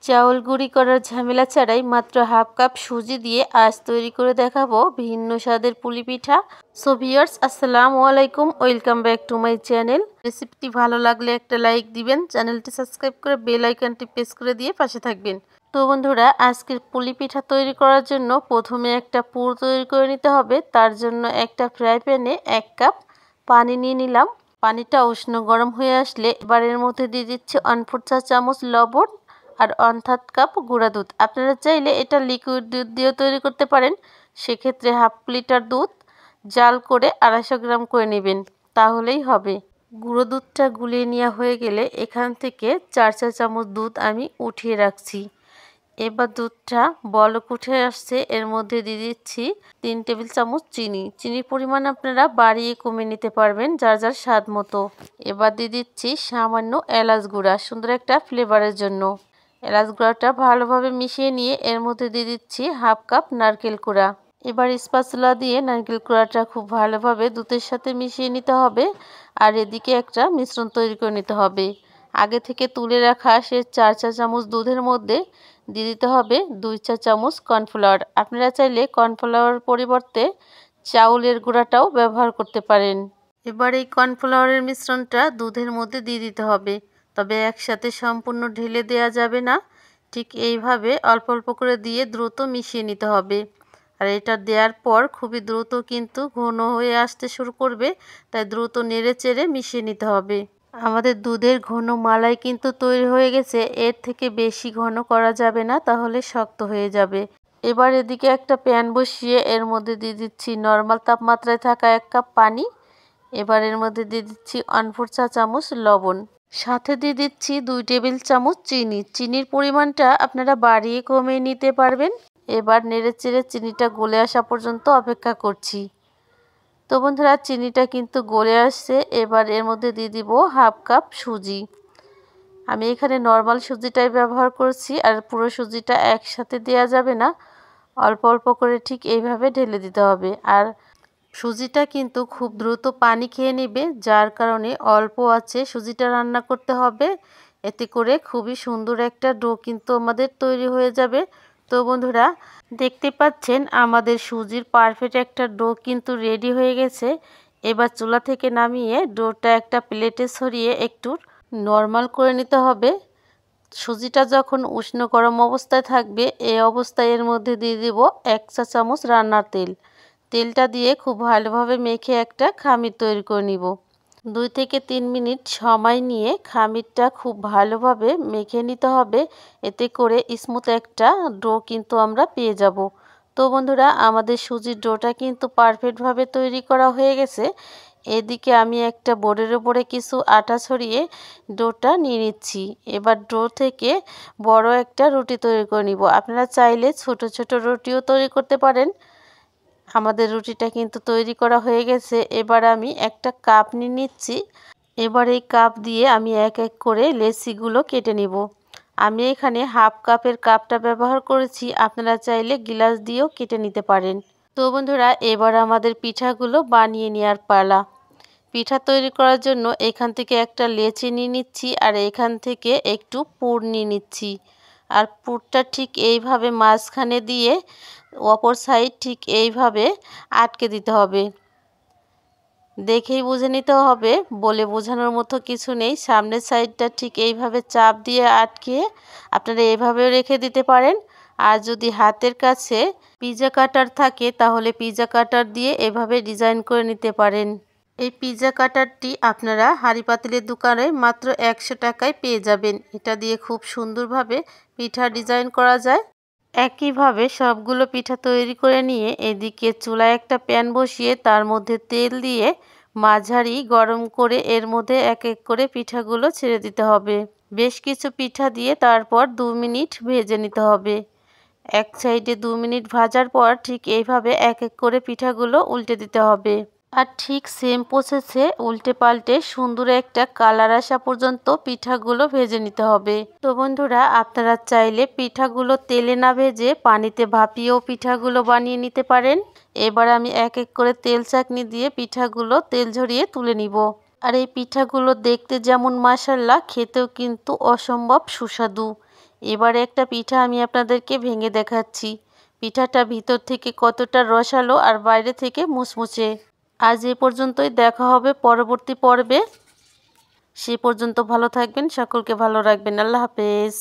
চাউল গুঁড়ি করার ঝামেলা ছাড়াই মাত্র হাফ কাপ সুজি দিয়ে আজ তৈরি করে দেখাবো ভিন্ন স্বাদের পুলি পিঠা। সো ভিউয়ার্স, আসসালামু আলাইকুম, welcome back to my channel. রেসিপিটি ভালো লাগলে একটা লাইক দিবেন, চ্যানেলটি সাবস্ক্রাইব করে বেল আইকনটি প্রেস করে দিয়ে পাশে থাকবেন। তো বন্ধুরা, আজকের পুলি পিঠা তৈরি করার জন্য প্রথমে একটা পুর তৈরি করে নিতে হবে। তার জন্য একটা ফ্রাই প্যানে 1 কাপ পানি নিয়ে নিলাম। পানিটা উষ্ণ গরম হয়ে আসলে এবার এর মধ্যে দিয়ে দিচ্ছি 1/4 চা চামচ লবণ আর 1/3 কাপ গুঁড়া দুধ। আপনারা চাইলে এটা লিকুইড দুধ দিয়েও তৈরি করতে পারেন। সেক্ষেত্রে হাফ লিটার দুধ জাল করে 250 গ্রাম করে নেবেন, তাহলেই হবে। গুঁড়ো দুধটা গুলিয়ে নেওয়া হয়ে গেলে এখান থেকে 4 চা চামচ দুধ আমি উঠিয়ে রাখছি। এবার দুধটা বলক উঠে আসছে, এর মধ্যে দিয়ে দিচ্ছি 3 টেবিল চামচ চিনি। চিনির পরিমাণ আপনারা বাড়িয়ে কমিয়ে নিতে পারবেন যার যার স্বাদ মতো। এবার দিয়ে দিচ্ছি সামান্য এলাচ গুঁড়া, সুন্দর একটা ফ্লেভারের জন্য। এলাচ গুঁড়াটা ভালোভাবে মিশিয়ে নিয়ে এর মধ্যে দিয়ে দিচ্ছি হাফ কাপ নারকেল কুড়া। এবার স্প্যাচুলা দিয়ে নারকেল কুড়াটা খুব ভালোভাবে দুধের সাথে মিশিয়ে নিতে হবে। আর এদিকে একটা মিশ্রণ তৈরি করে নিতে হবে। আগে থেকে তুলে রাখা সে 4 চা চামচ দুধের মধ্যে দিয়ে দিতে হবে 2 চা চামচ কর্নফ্লাওয়ার। আপনারা চাইলে কর্নফ্লাওয়ার পরিবর্তে চাউলের গুঁড়াটাও ব্যবহার করতে পারেন। এবার এই কর্নফ্লাওয়ারের মিশ্রণটা দুধের মধ্যে দিয়ে দিতে হবে, তবে একসাথে সম্পূর্ণ ঢেলে দেওয়া যাবে না। ঠিক এইভাবে অল্প অল্প করে দিয়ে দ্রুত মিশিয়ে নিতে হবে। আর এটা দেওয়ার পর খুবই দ্রুত কিন্তু ঘন হয়ে আসতে শুরু করবে, তাই দ্রুত নেড়ে চেড়ে মিশিয়ে নিতে হবে। আমাদের দুধের ঘন মালাই কিন্তু তৈরি হয়ে গেছে, এর থেকে বেশি ঘন করা যাবে না, তাহলে শক্ত হয়ে যাবে। এবার এদিকে একটা প্যান বসিয়ে এর মধ্যে দিয়ে দিচ্ছি নর্মাল তাপমাত্রায় থাকা 1 কাপ পানি। এবার এর মধ্যে দিয়ে দিচ্ছি 1/4 চা চামচ লবণ, সাথে দিয়ে দিচ্ছি 2 টেবিল চামচ চিনি। চিনির পরিমাণটা আপনারা বাড়িয়ে কমিয়ে নিতে পারবেন। এবার নেড়ে চেড়ে চিনিটা গলে আসা পর্যন্ত অপেক্ষা করছি। তো বন্ধুরা, চিনিটা কিন্তু গলে আসছে। এবার এর মধ্যে দিয়ে দিব হাফ কাপ সুজি। আমি এখানে নর্মাল সুজিটাই ব্যবহার করছি, আর পুরো সুজিটা একসাথে দেওয়া যাবে না, অল্প অল্প করে ঠিক এইভাবে ঢেলে দিতে হবে। আর সুজিটা কিন্তু খুব দ্রুত পানি খেয়ে নেবে, যার কারণে অল্প আঁচে সুজিটা রান্না করতে হবে। এতে করে খুবই সুন্দর একটা ডো কিন্তু আমাদের তৈরি হয়ে যাবে। তো বন্ধুরা, দেখতে পাচ্ছেন আমাদের সুজির পারফেক্ট একটা ডো কিন্তু রেডি হয়ে গেছে। এবার চুলা থেকে নামিয়ে ডোটা একটা প্লেটে ছড়িয়ে একটু নর্মাল করে নিতে হবে। সুজিটা যখন উষ্ণ গরম অবস্থায় থাকবে, এই অবস্থায় এর মধ্যে দিয়ে দিব 1 চা চামচ রান্নার তেল। তেলটা দিয়ে খুব ভালোভাবে মেখে একটা খামির তৈরি করে নিব। 2 থেকে 3 মিনিট সময় নিয়ে খামিরটা খুব ভালোভাবে মেখে নিতে হবে। এতে করে স্মুথ একটা ডো কিন্তু আমরা পেয়ে যাব। তো বন্ধুরা, আমাদের সুজির ডোটা কিন্তু পারফেক্টভাবে তৈরি করা হয়ে গেছে। এদিকে আমি একটা বোর্ডের উপরে কিছু আটা ছড়িয়ে ডোটা নিয়ে নিচ্ছি। এবার ডো থেকে বড় একটা রুটি তৈরি করে নিব। আপনারা চাইলে ছোট ছোট রুটিও তৈরি করতে পারেন। আমাদের রুটিটা কিন্তু তৈরি করা হয়ে গেছে। এবার আমি একটা কাপ নিয়ে নিচ্ছি। এবার এই কাপ দিয়ে আমি এক এক করে লেচিগুলো কেটে নিব। আমি এখানে হাফ কাপের কাপটা ব্যবহার করেছি, আপনারা চাইলে গ্লাস দিয়েও কেটে নিতে পারেন। তো বন্ধুরা, এবার আমাদের পিঠাগুলো বানিয়ে নেওয়ার পালা। পিঠা তৈরি করার জন্য এখান থেকে একটা লেচি নিয়ে নিচ্ছি, আর এখান থেকে একটু পুর নিয়ে নিচ্ছি। আর পুরটা ঠিক এইভাবে মাঝখানে দিয়ে অপর সাইড ঠিক এইভাবে আটকে দিতে হবে। দেখেই বুঝে নিতে হবে, বলে বোঝানোর মতো কিছু নেই। সামনের সাইডটা ঠিক এইভাবে চাপ দিয়ে আটকে আপনারা এইভাবেও রেখে দিতে পারেন। আর যদি হাতের কাছে পিৎজা কাটার থাকে, তাহলে পিৎজা কাটার দিয়ে এভাবে ডিজাইন করে নিতে পারেন। এই পিৎজা কাটারটি আপনারা হাঁড়ি পাতিলের দোকানে মাত্র 100 টাকায় পেয়ে যাবেন। এটা দিয়ে খুব সুন্দরভাবে পিঠা ডিজাইন করা যায়। একইভাবে সবগুলো পিঠা তৈরি করে নিয়ে এদিকে চুলায় একটা প্যান বসিয়ে তার মধ্যে তেল দিয়ে মাঝারি গরম করে এর মধ্যে এক এক করে পিঠাগুলো ছেড়ে দিতে হবে। বেশ কিছু পিঠা দিয়ে তারপর 2 মিনিট ভেজে নিতে হবে। এক সাইডে 2 মিনিট ভাজার পর ঠিক এইভাবে এক এক করে পিঠাগুলো উল্টে দিতে হবে। আর ঠিক সেম প্রসেসে উল্টে পাল্টে সুন্দর একটা কালার আসা পর্যন্ত পিঠাগুলো ভেজে নিতে হবে। তো বন্ধুরা, আপনারা চাইলে পিঠাগুলো তেলে না ভেজে পানিতে ভাপিয়েও পিঠাগুলো বানিয়ে নিতে পারেন। এবার আমি এক এক করে তেল চাকনি দিয়ে পিঠাগুলো তেল ঝরিয়ে তুলে নিব। আর এই পিঠাগুলো দেখতে যেমন মাশাআল্লাহ, খেতেও কিন্তু অসম্ভব সুস্বাদু। এবারে একটা পিঠা আমি আপনাদেরকে ভেঙে দেখাচ্ছি। পিঠাটা ভিতর থেকে কতটা রসালো আর বাইরে থেকে মুচমুচে। আজ এ পর্যন্তই, দেখা হবে পরবর্তী পর্বে। সে পর্যন্ত ভালো থাকবেন, সকলকে ভালো রাখবেন। আল্লাহ হাফেজ।